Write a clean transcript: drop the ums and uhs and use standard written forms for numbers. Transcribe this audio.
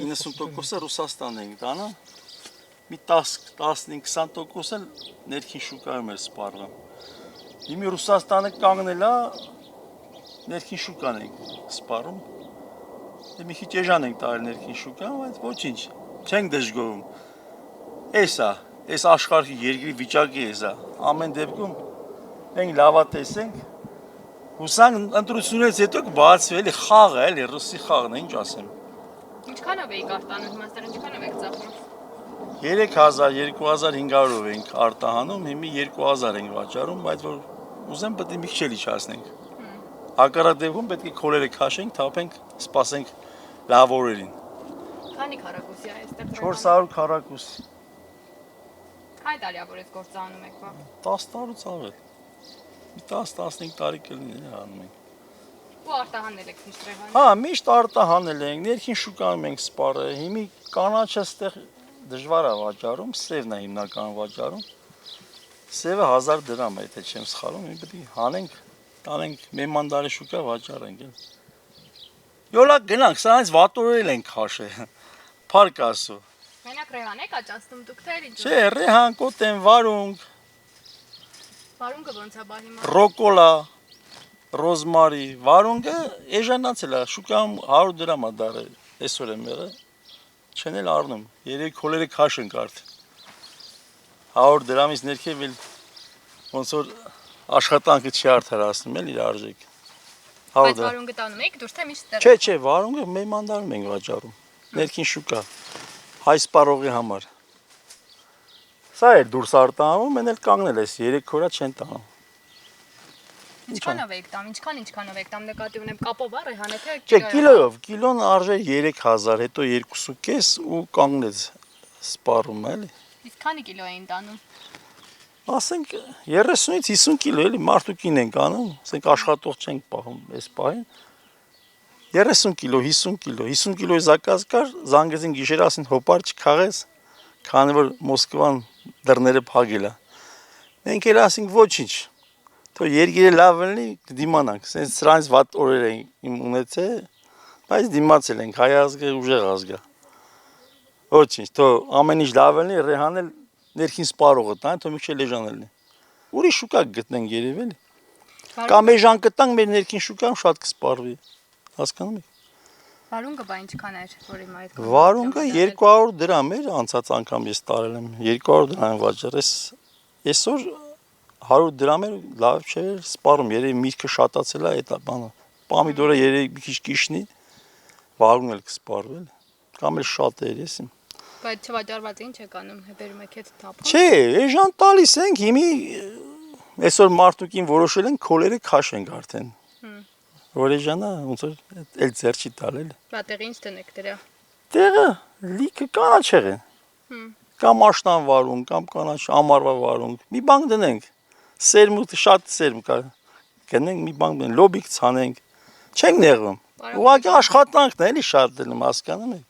90%-ը Ռուսաստան ենք տանում։ Մի 10-15-20%-ը ներքին շուկայում էր սպառվում։ Հիմա Ռուսաստանը կանգնել է, ներքին շուկան ենք սպառում։ Դե մի քիչ էժան ենք տարել ներքին շուկան, բայց ոչինչ, չենք դժգոհում։ Այս աշխարհի երկրի վիճակի էսա։ Ամեն դեպքում մենք լավա տեսենք։ Հուսանք ընտրությունից հետո կբացվի էլի խաղը, էլի ռուսի խաղն է, ինչ ասեմ։ Ինչքանով էիք արտանում, հիմա ինչքանով եք ծախում։ 3000-2500-ով ենք արտահանում, հիմա 2000 ենք վաճառում, բայց որ ուզեմ պետք է մի քիչ իջացնենք։ Հակառակ դեպքում պետք է քոլերը քաշենք, թափենք, սպասենք լավ օրերին։ Քանի քառակուսի է այստեղ։ 400 քառակուս։ Քանի տարի է որ ես գործանում եք, բա։ 10 տարուց ավել։ 10-15 տարի կլինի անում ենք։ Ու արտահանել եք միշտ Ռեհանը։ Հա, միշտ արտահանել ենք, ներքին շուկայում ենք սպառել։ Հիմա կանաչը ստեղ դժվար է վաճառում, սևն է հիմնական վաճառում։ Սևը 1000 դրամ է, եթե չեմ սխալվում, մենք պետք է հանենք, տանենք Մեհմանդարի շուկա վաճառենք էլ։ Յոլա գնանք, սա հենց վատորել ենք քաշել։ Փարք ասու։ Մենակ Ռեհան եք աճացնում դուք թե ինչ։ Չէ, Ռեհան, կոտեն, վարունգ, Վարունգը ոնց է բա հիմա։ ռոկոլա, ռոզմարի, վարունգը էժանացել է, շուկայում 100 դրամ է դարել, այսօր եմ եղել, չեն էլ առնում, երեք քոլերը քաշենք արդեն, 100 դրամից ներքև էլ ոնց որ աշխատանքը չի արդարացնում էլ իր արժեք, 100 Բայց դրամ։ վարունգը տանում եք դուրս թե միշտ տեղ։ Չէ, վարունգը Մեհմանդարում ենք վաճառում, ներքին շուկա, հայ սպառողի համար։ Սա է դուրս արտահանում, են էլ կանգնել ես, 3 քորա չեն տանում։ Ինչքանով եք տամ, ինչքանով եք տամ նկատի ունեմ կապով է Ռեհանը թե։ Չէ, կիլոյով, կիլոն արժե 3000, հետո 2.5 ու կանգնեց սպառում էլի։ Իսկ քանի կիլո էին տանում։ Ասենք 30-ից 50 կիլո էլի մարդուկին ենք անում, ասենք աշխատող չենք պահում այս պահին։ 30 կիլո, 50 կիլո, 50 կիլոյի զակած կար, զանգեցին գիշերը ասին հոպար չքաղես, քանի որ Մոսկվան դռները փակել է։ Մենք էլ ասենք ոչինչ։ Թո երգիրը լավ լինի, դիմանանք, սենց սրանից վատ օրեր են ունեցել, բայց դիմացել ենք, հայ ազգը ուժեղ ազգ է։ Ոչինչ, թո ամեն ինչ լավ լինի, Ռեհան էլ ներքին սպառողը տան, թո մի քիչ էժան լինի։ Ուրիշ շուկա գտնենք երևի էլի։ Կամ էժան կտանք մեր ներքին շուկայում շատ կսպառվի։ Հասկանում եք։ Վարունգը բա ինչքան էր, որ հիմա այդ։ Վարունգը 200 դրամ էր, անցած անգամ ես տարել եմ, 200 դրամ վաճառ, այսօր 100 դրամ էր, լավ չէր, սպառում, երևի միրգը շատացել է այդ բանը։ Պամիդորը երևի մի քիչ կիշնի, վարունգ էլ կսպառվի էլ, կամ էլ շատ էր, եսիմ։ Բայց չվաճառված ինչ եք անում, բերում եք այդ թափը։ Չէ, էժան տալիս ենք, հիմի այսօր մարդուկին որոշել են քոլերը քաշենք արդեն։ Որ էժանա, ոնց որ էլ ձեր չի տալել։ Բա տեղի ինչ տնեք դրա։ Տեղը լիքը կանաչեղ են։ Կամ աշնան վարունգ, կամ կանաչ ամառվա վարունգ։ Մի բան դնենք։ Սերմուտ, շատ սերմ կա։ Գնենք մի բան դնենք, լոբիկ ցանենք։ Չենք նեղվում։ Ուղղակի աշխատանքն է, էլի շատ դնում, հասկանում եք։